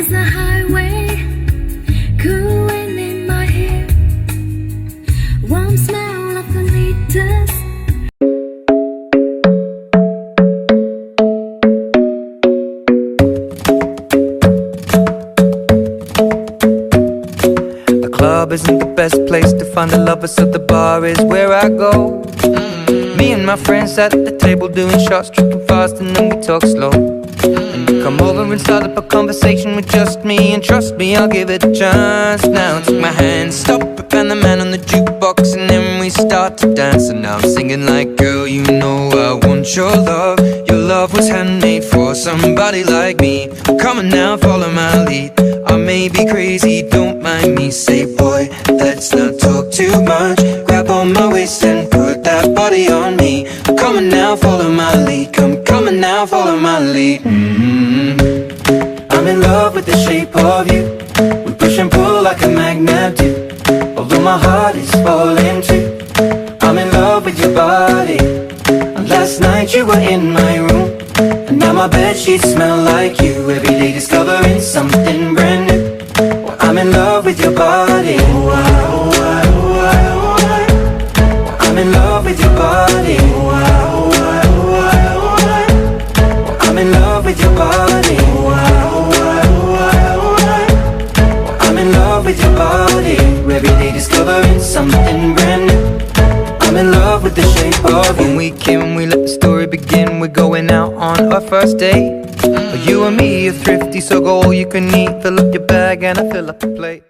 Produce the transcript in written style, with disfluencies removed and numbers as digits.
the highway, cool wind in my hair, warm smell of the liters. The club isn't the best place to find the lovers, so the bar is where I go. Me and my friends at the table doing shots, tripping fast, and then we talk slow. And you come over and start up a conversation with just me, and trust me, I'll give it a chance. Now take my hand, stop it, and the man on the jukebox, and then we start to dance. And now I'm singing like, girl, you know I want your love. Your love was handmade for somebody like me. Come on now, follow my lead. I may be crazy, don't mind me. Say, boy, let's not talk too much. Grab on my waist and put that body on me. Come on now, follow my lead. Come on now, follow my lead. I'm in love with the shape of you. We push and pull like a magnet do. Although my heart is falling too. I'm in love with your body. Last night you were in my room, and now my bedsheets smell like you. Every day discovering something brand new. Well, I'm in love with your body. Oh, I, oh, I, oh, I, oh, I. Well, I'm in love with your body. Oh, I, oh, I, oh, I, oh, I. Well, I'm in love with your body. Oh, I, oh, I, oh, I, oh, I. Well, I'm in love with your body. Every day discovering something brand new. I'm in love with the shape of you. When we came, we let the story begin. We're going out on our first date. You and me are thrifty, so go all you can eat. Fill up your bag and I fill up the plate.